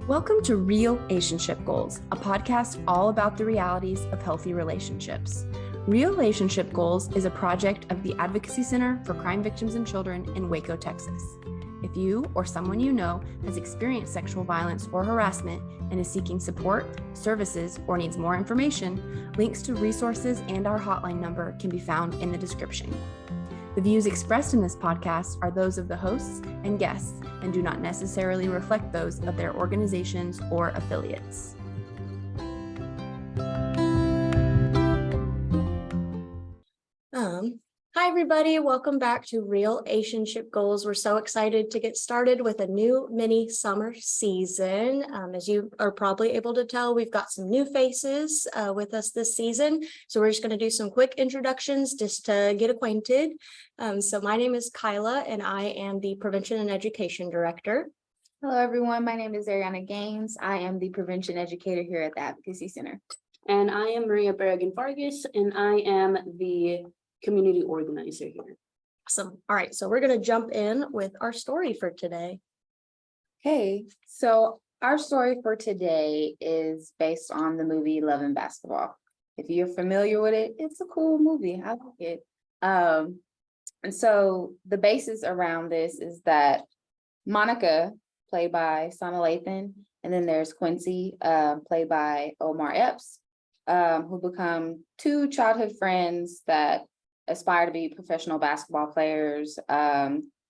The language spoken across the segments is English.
Welcome to Real Relationship Goals, a podcast all about the realities of healthy relationships. Real Relationship Goals is a project of the Advocacy Center for Crime Victims and Children in Waco, Texas. If you or someone you know has experienced sexual violence or harassment and is seeking support, services, or needs more information, links to resources and our hotline number can be found in the description. The views expressed in this podcast are those of the hosts and guests and do not necessarily reflect those of their organizations or affiliates. Hi, everybody. Welcome back to Real Relationship Goals. We're so excited to get started with a new mini summer season. As you are probably able to tell, we've got some new faces with us this season. So we're just going to do some quick introductions just to get acquainted. So my name is Kyla, and I am the Prevention and Education Director. Hello, everyone. My name is Arianna Gaines. I am the Prevention Educator here at the Advocacy Center. And I am Maria Berrigan-Vargas, and I am the community organizer here. Awesome. All right, so we're going to jump in with our story for today. Okay, so our story for today is based on the movie Love and Basketball. If you're familiar with it, it's a cool movie. I like it. And so the basis around this is that Monica, played by Sana Lathan, and then there's Quincy, played by Omar Epps, who become two childhood friends that aspire to be professional basketball players.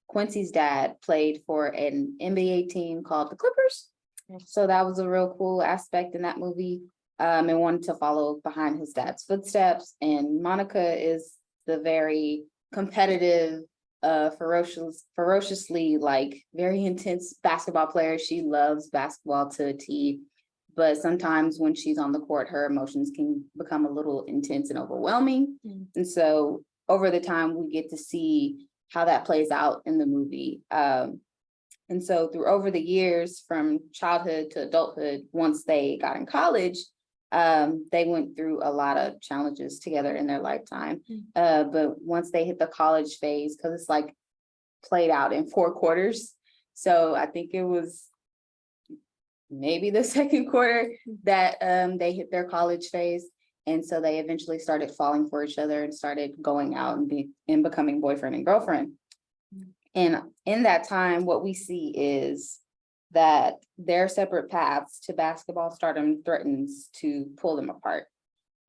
Quincy's dad played for an NBA team called the Clippers. So that was a real cool aspect in that movie, and wanted to follow behind his dad's footsteps. And Monica is the very competitive, ferociously, like very intense basketball player. She loves basketball to a T, but sometimes when she's on the court, her emotions can become a little intense and overwhelming. And so over the time, we get to see how that plays out in the movie. And so over the years, from childhood to adulthood, once they got in college, they went through a lot of challenges together in their lifetime. But once they hit the college phase, because it's like played out in 4 quarters. So I think it was maybe the second quarter that they hit their college phase. And so they eventually started falling for each other and started going out and becoming boyfriend and girlfriend. And in that time, what we see is that their separate paths to basketball stardom threatens to pull them apart.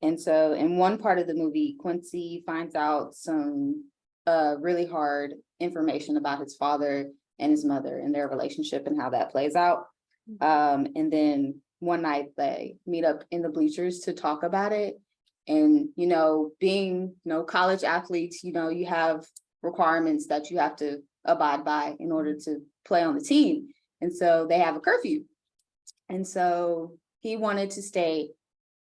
And so in one part of the movie, Quincy finds out some really hard information about his father and his mother and their relationship and how that plays out. And then one night they meet up in the bleachers to talk about it. And, being, college athletes, you have requirements that you have to abide by in order to play on the team. And so they have a curfew. And so he wanted to stay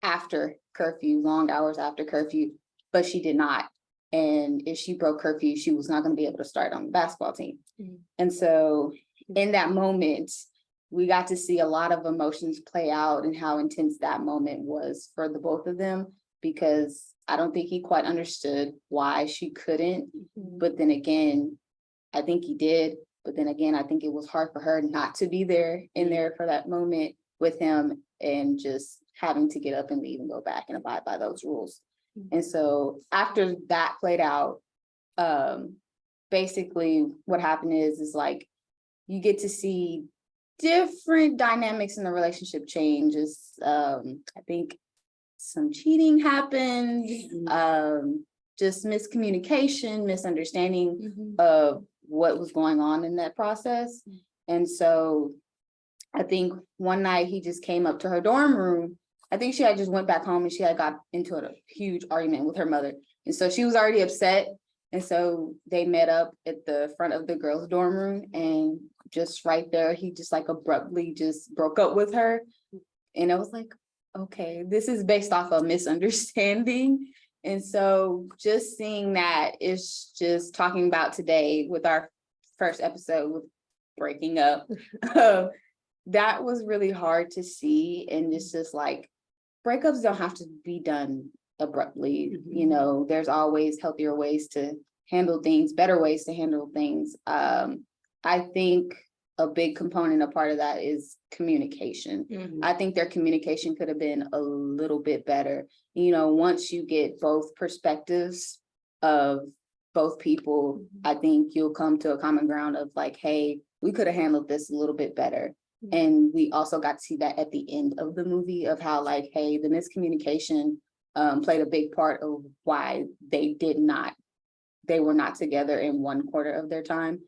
after curfew, long hours after curfew, but she did not. And if she broke curfew, she was not going to be able to start on the basketball team. And so in that moment, we got to see a lot of emotions play out and how intense that moment was for the both of them, because I don't think he quite understood why she couldn't. But then again, I think he did. But then again, I think it was hard for her not to be there for that moment with him and just having to get up and leave and go back and abide by those rules. And so after that played out, basically what happened is like you get to see different dynamics in the relationship changes. I think some cheating happened, just miscommunication, misunderstanding of what was going on in that process. And so I think one night he just came up to her dorm room. I think she had just went back home and she had got into a huge argument with her mother. And so she was already upset. And so they met up at the front of the girls' dorm room, and just right there, he just like abruptly just broke up with her. And I was like, okay, this is based off a misunderstanding. And so just seeing that is just talking about today with our first episode with breaking up. That was really hard to see. And it's just like, breakups don't have to be done abruptly. There's always healthier ways to handle things, better ways to handle things. I think a big component, a part of that is communication. I think their communication could have been a little bit better. You know, once you get both perspectives of both people, I think you'll come to a common ground of like, hey, we could have handled this a little bit better. And we also got to see that at the end of the movie of how like, hey, the miscommunication played a big part of why they were not together in 1/4 of their time.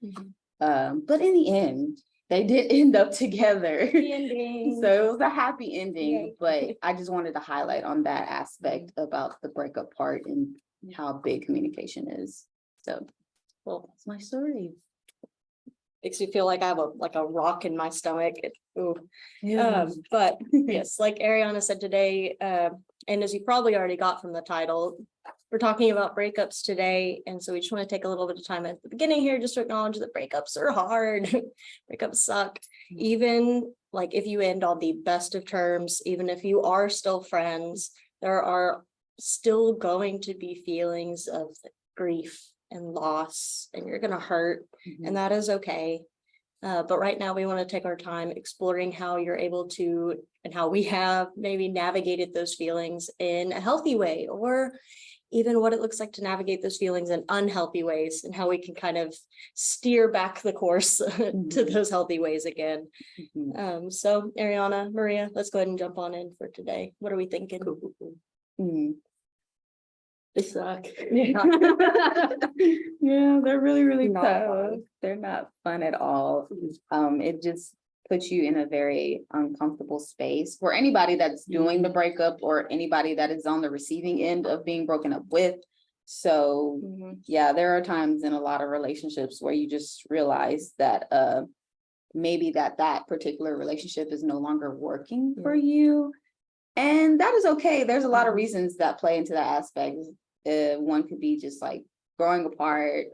But in the end, they did end up together. The ending. So it was a happy ending. Yay. But I just wanted to highlight on that aspect about the breakup part and how big communication is. So Well, that's my story. makes me feel like I have a rock in my stomach. But yes, like Arianna said today, and as you probably already got from the title, we're talking about breakups today. And so we just want to take a little bit of time at the beginning here just to acknowledge that breakups are hard. Breakups suck. Even like if you end on the best of terms, even if you are still friends, there are still going to be feelings of grief and loss, and you're gonna hurt, and that is okay. But right now we want to take our time exploring how you're able to, and how we have maybe navigated those feelings in a healthy way, or even what it looks like to navigate those feelings in unhealthy ways, and how we can kind of steer back the course to those healthy ways again. So Arianna, Maria, let's go ahead and jump on in for today. What are we thinking? They suck. Yeah, they're really, really Not tough. fun. They're not fun at all. It just puts you in a very uncomfortable space for anybody that's doing the breakup or anybody that is on the receiving end of being broken up with. So yeah, there are times in a lot of relationships where you just realize that maybe that particular relationship is no longer working for you. And that is okay. There's a lot of reasons that play into that aspect. One could be just like growing apart,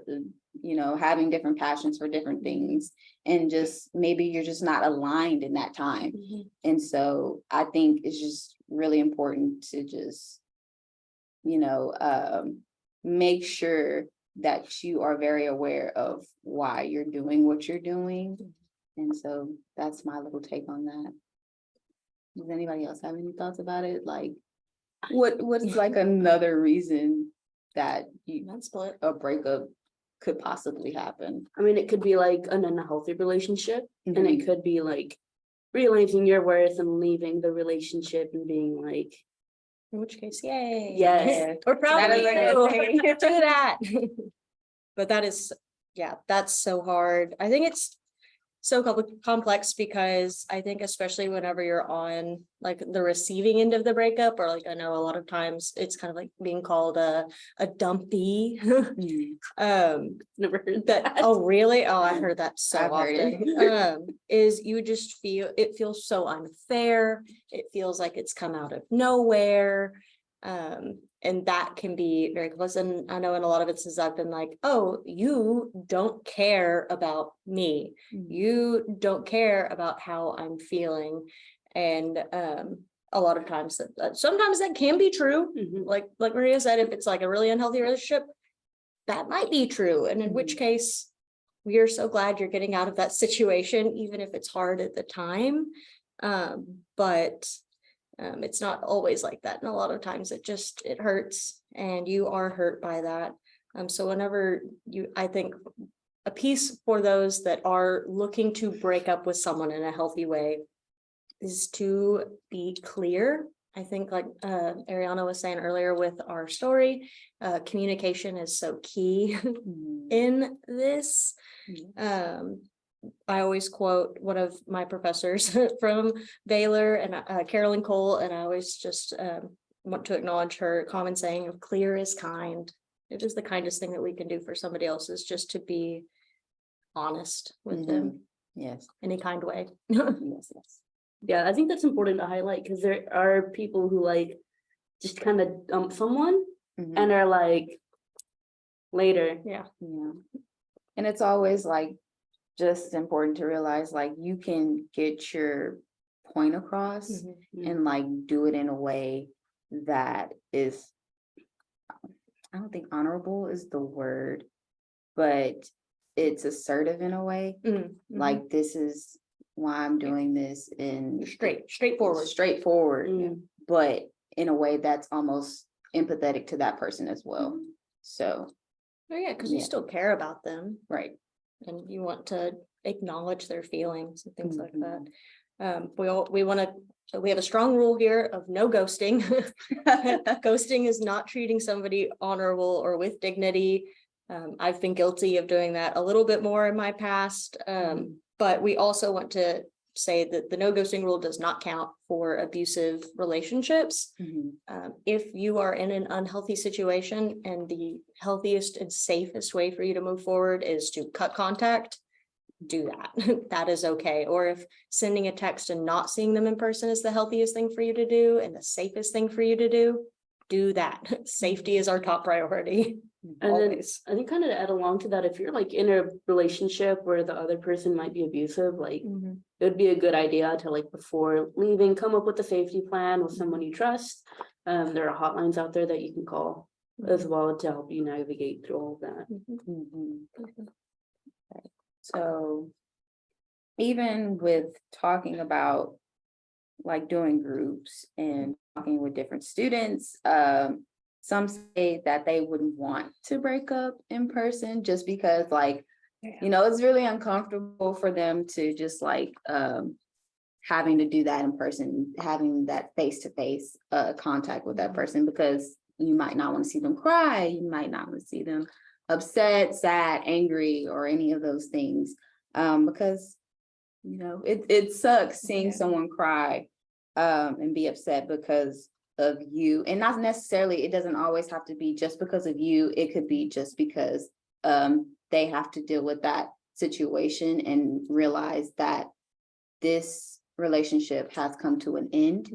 you know, having different passions for different things, and just maybe you're just not aligned in that time. And so I think it's just really important to just, you know, make sure that you are very aware of why you're doing what you're doing. And so that's my little take on that. Does anybody else have any thoughts about it? Like, what's like another reason that a breakup could possibly happen? I mean, it could be like an unhealthy relationship, and it could be like realizing your worth and leaving the relationship and being like, In which case, yay. yes, We're proud of That is a good you. thing. Do that. But that is, yeah, that's so hard. I think it's so complex because I think especially whenever you're on like the receiving end of the breakup, or like I know a lot of times it's kind of like being called a dumpy. never heard that. Oh really? Oh, I heard that so I've heard often. Is you just feel, it feels so unfair. It feels like it's come out of nowhere. And that can be very close. And I know in a lot of instances I've been like, oh, you don't care about me. You don't care about how I'm feeling. And a lot of times sometimes that can be true. Like Maria said, if it's like a really unhealthy relationship, that might be true. And in which case, we are so glad you're getting out of that situation, even if it's hard at the time. But it's not always like that. And a lot of times it hurts, and you are hurt by that. So whenever I think a piece for those that are looking to break up with someone in a healthy way is to be clear. I think like Arianna was saying earlier with our story, communication is so key in this. I always quote one of my professors from Baylor, and Carolyn Cole, and I always just want to acknowledge her common saying of clear is kind. It is the kindest thing that we can do for somebody else, is just to be honest with them. Yes. Any kind way. Yes. Yeah, I think that's important to highlight, because there are people who like just kind of dump someone and are like later. Yeah. And it's always like just important to realize like you can get your point across and like do it in a way that is, I don't think honorable is the word, but it's assertive in a way. Like, this is why I'm doing this, and straightforward, but in a way that's almost empathetic to that person as well. So, Oh yeah, because you still care about them, right. and you want to acknowledge their feelings and things like that. We have a strong rule here of no ghosting. Ghosting is not treating somebody honorable or with dignity. I've been guilty of doing that a little bit more in my past. But we also want to say that the no ghosting rule does not count for abusive relationships. If you are in an unhealthy situation and the healthiest and safest way for you to move forward is to cut contact, do that. That is okay. Or if sending a text and not seeing them in person is the healthiest thing for you to do and the safest thing for you to do that. Safety is our top priority. And Always. then I think kind of to add along to that, if you're like in a relationship where the other person might be abusive, like it would be a good idea to, like, before leaving, come up with a safety plan with someone you trust. There are hotlines out there that you can call as well to help you navigate through all of that. So even with talking about like doing groups and talking with different students, some say that they wouldn't want to break up in person just because, like, it's really uncomfortable for them to just like having to do that in person, having that face-to-face contact with that person, because you might not want to see them cry, you might not want to see them upset, sad, angry, or any of those things, because it sucks seeing someone cry and be upset because of you, and not necessarily, it doesn't always have to be just because of you. It could be just because they have to deal with that situation and realize that this relationship has come to an end,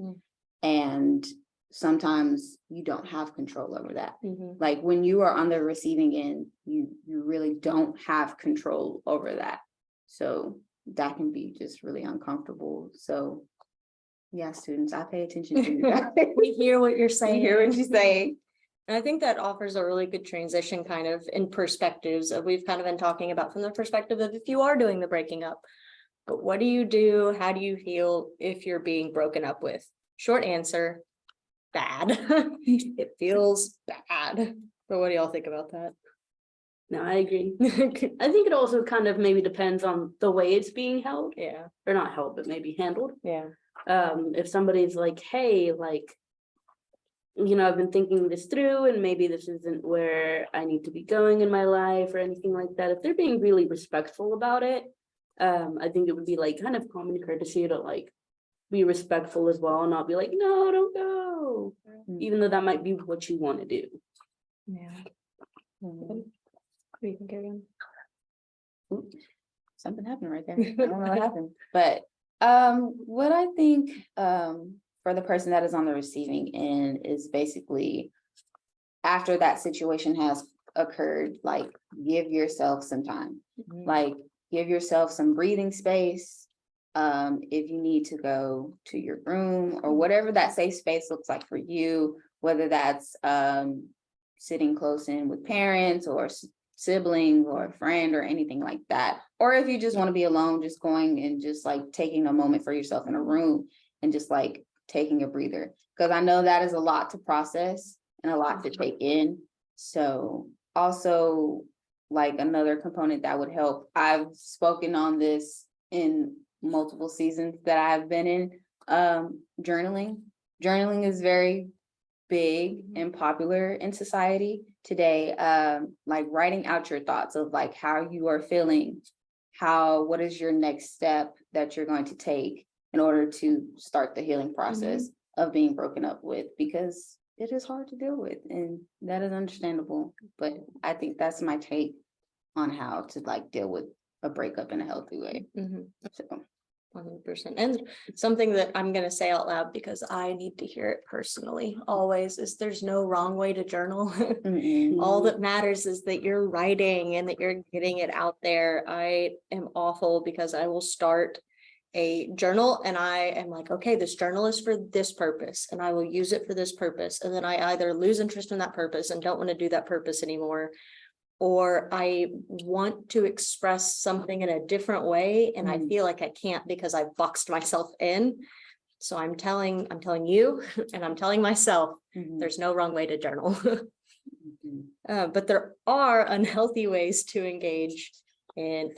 and sometimes you don't have control over that. Like, when you are on the receiving end, you really don't have control over that. So that can be just really uncomfortable. So yeah, students, I pay attention to you guys. We hear what you're saying. We hear what you're saying. And I think that offers a really good transition kind of in perspectives. We've kind of been talking about from the perspective of if you are doing the breaking up, but what do you do? How do you feel if you're being broken up with? Short answer, bad. It feels bad. But what do y'all think about that? No, I agree. I think it also kind of maybe depends on the way it's being held. Yeah. Or not held, but maybe handled. Yeah. If somebody's like, hey, like, I've been thinking this through and maybe this isn't where I need to be going in my life or anything like that. If they're being really respectful about it, I think it would be like kind of common courtesy to like be respectful as well and not be like, no, don't go, even though that might be what you want to do. Yeah. What do you think, Arianna? Something happened right there. I don't know what happened, but what I think for the person that is on the receiving end is basically, after that situation has occurred, like, give yourself some time, like, give yourself some breathing space. If you need to go to your room or whatever that safe space looks like for you, whether that's sitting close in with parents or siblings or a friend or anything like that, or if you just want to be alone, just going and just like taking a moment for yourself in a room and just like taking a breather, because I know that is a lot to process and a lot to take in. So also, like, another component that would help, I've spoken on this in multiple seasons that I've been in, journaling is very big and popular in society today. Like, writing out your thoughts of like how you are feeling, what is your next step that you're going to take in order to start the healing process of being broken up with, because it is hard to deal with, and that is understandable. But I think that's my take on how to like deal with a breakup in a healthy way. So 100%. And something that I'm going to say out loud, because I need to hear it personally always, is there's no wrong way to journal. All that matters is that you're writing and that you're getting it out there. I am awful because I will start a journal and I am like, okay, this journal is for this purpose and I will use it for this purpose. And then I either lose interest in that purpose and don't want to do that purpose anymore, or I want to express something in a different way, and I feel like I can't because I've boxed myself in. So I'm telling you, and I'm telling myself, there's no wrong way to journal. But there are unhealthy ways to engage in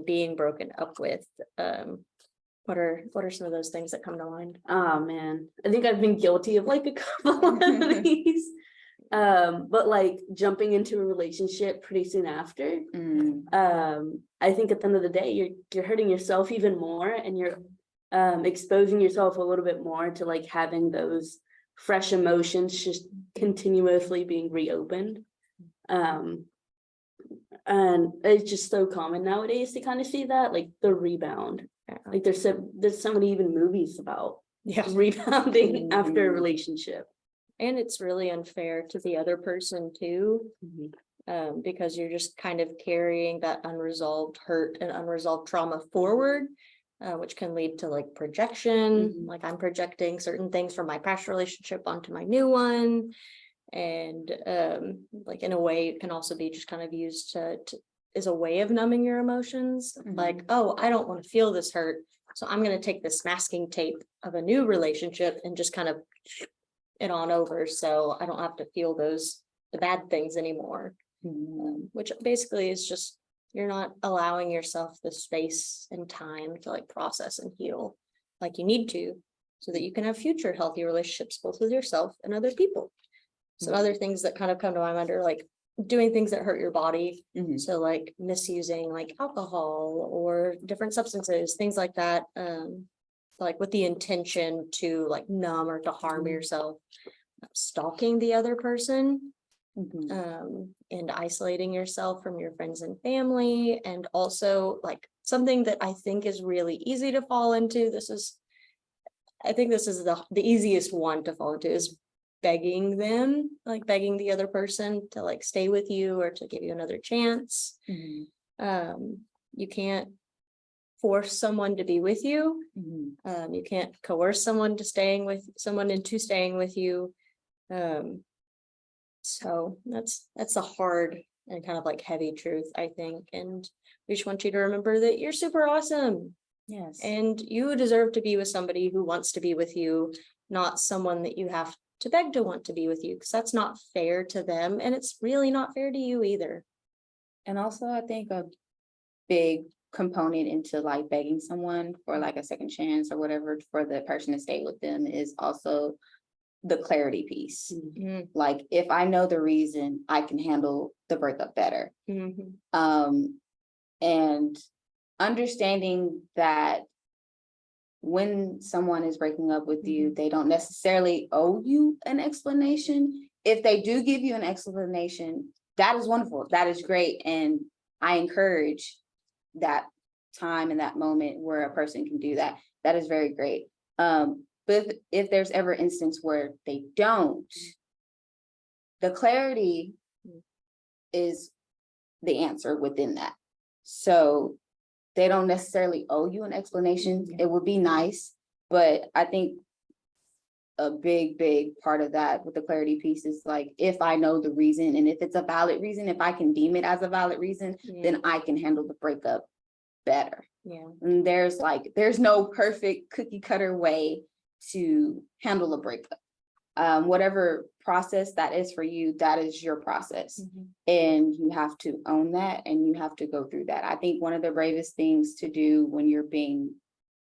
being broken up with. What are some of those things that come to mind? Oh man, I think I've been guilty of like a couple of these. But like jumping into a relationship pretty soon after. I think at the end of the day, you're hurting yourself even more, and you're exposing yourself a little bit more to like having those fresh emotions just continuously being reopened. And it's just so common nowadays to kind of see that, like the rebound. Like there's so many even movies about rebounding after a relationship. And it's really unfair to the other person too, because you're just kind of carrying that unresolved hurt and unresolved trauma forward, which can lead to like projection. Like I'm projecting certain things from my past relationship onto my new one. And like in a way, it can also be just kind of used to as a way of numbing your emotions. Like, oh, I don't want to feel this hurt, so I'm going to take this masking tape of a new relationship and just kind of it on over, so I don't have to feel the bad things anymore. Which basically is just you're not allowing yourself the space and time to like process and heal like you need to, so that you can have future healthy relationships both with yourself and other people. Some other things that kind of come to my mind are like doing things that hurt your body. So like misusing like alcohol or different substances, things like that. Like with the intention to like numb or to harm yourself, stalking the other person, and isolating yourself from your friends and family. And also like something that I think is really easy to fall into. I think this is the easiest one to fall into, is begging the other person to like stay with you or to give you another chance. You can't force someone to be with you. You can't coerce someone into staying with you. So that's a hard and kind of like heavy truth, I think. And we just want you to remember that you're super awesome. Yes. And you deserve to be with somebody who wants to be with you, not someone that you have to beg to want to be with you, because that's not fair to them, and it's really not fair to you either. And also, I think a big component into like begging someone for like a second chance or whatever for the person to stay with them is also the clarity piece. Like if I know the reason, I can handle the breakup better. And understanding that when someone is breaking up with you, they don't necessarily owe you an explanation. If they do give you an explanation, that is wonderful. That is great. And I encourage that time and that moment where a person can do that. That is very great. But if there's ever instance where they don't, the clarity is the answer within that. So they don't necessarily owe you an explanation. It would be nice, but I think a big part of that with the clarity piece is like, if I know the reason and if it's a valid reason, if I can deem it as a valid reason, then I can handle the breakup better. And there's no perfect cookie cutter way to handle a breakup. Whatever process that is for you, that is your process. And you have to own that and you have to go through that. I think one of the bravest things to do when you're being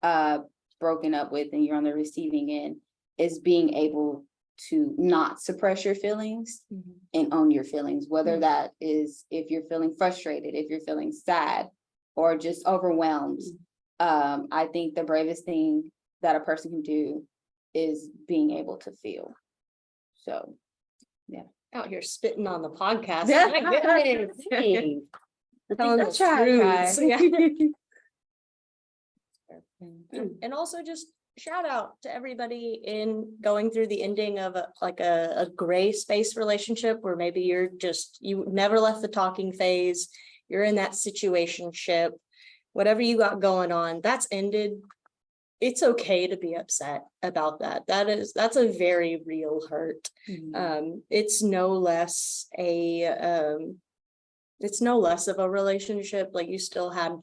broken up with and you're on the receiving end is being able to not suppress your feelings and own your feelings, whether that is if you're feeling frustrated, if you're feeling sad or just overwhelmed. I think the bravest thing that a person can do is being able to feel. So, yeah. Out here spitting on the podcast. Yeah. My goodness. Hey, Telling That's the truth. try. And also just shout out to everybody in going through the ending of a gray space relationship where maybe you never left the talking phase. You're in that situationship, whatever you got going on, that's ended. It's okay to be upset about that. That's a very real hurt. It's no less a it's no less of a relationship, like you still had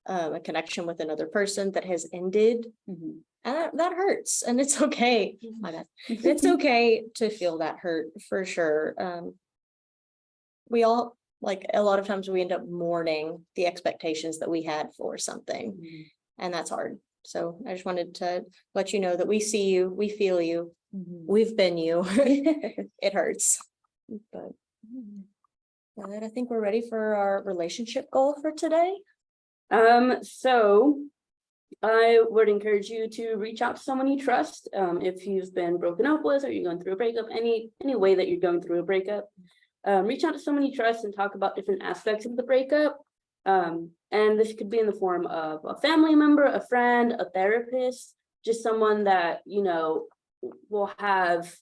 a connection with another person that has ended. Mhm. And that hurts, and it's okay. My bad. It's okay to feel that hurt for sure. We all, like, a lot of times we end up mourning the expectations that we had for something, Mhm. and that's hard. So I just wanted to let you know that we see you, we feel you, Mhm. we've been you. It hurts, but I think we're ready for our relationship goal for today. So I would encourage you to reach out to someone you trust. If you've been broken up with, or you're going through a breakup, any way that you're going through a breakup, reach out to someone you trust and talk about different aspects of the breakup. And this could be in the form of a family member, a friend, a therapist, just someone that, you know, will have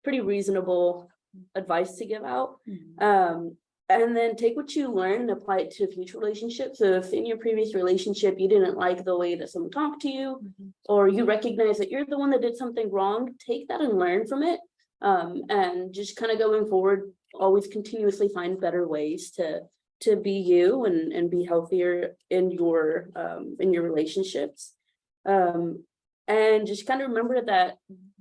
pretty reasonable advice to give out. And then take what you learn and apply it to a future relationship. So if in your previous relationship you didn't like the way that someone talked to you, or you recognize that you're the one that did something wrong, take that and learn from it. And just kind of going forward, always continuously find better ways to be you and be healthier in your relationships. And just kind of remember that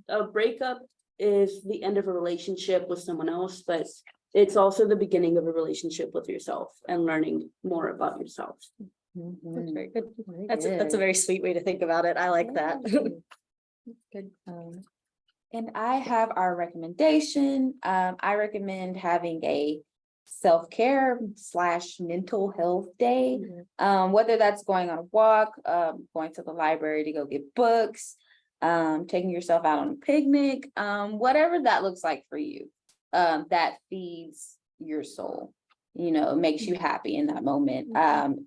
a breakup is the end of a relationship with someone else, but it's also the beginning of a relationship with yourself and learning more about yourself. That's very good. That's a very sweet way to think about it. I like that. Good. And I have our recommendation. I recommend having a self-care / mental health day. Whether that's going on a walk, going to the library to go get books, taking yourself out on a picnic, whatever that looks like for you. That feeds your soul, you know, makes you happy in that moment.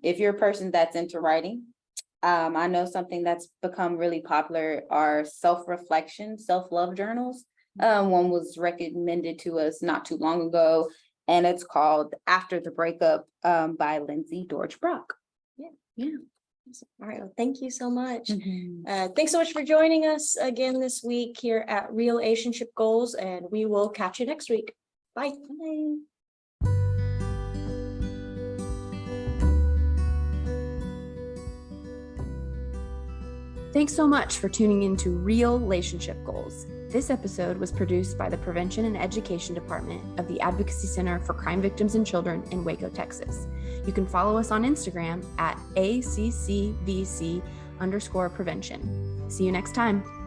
If you're a person that's into writing, I know something that's become really popular are self-reflection, self-love journals. One was recommended to us not too long ago, and it's called After the Breakup by Lindsey, Dortch. Yeah. All right. Well, thank you so much. Thanks so much for joining us again this week here at Relationship Goals, and we will catch you next week. Bye. Bye. Thanks so much for tuning in to Real Relationship Goals. This episode was produced by the Prevention and Education Department of the Advocacy Center for Crime Victims and Children in Waco, Texas. You can follow us on Instagram at ACCVC_prevention. See you next time.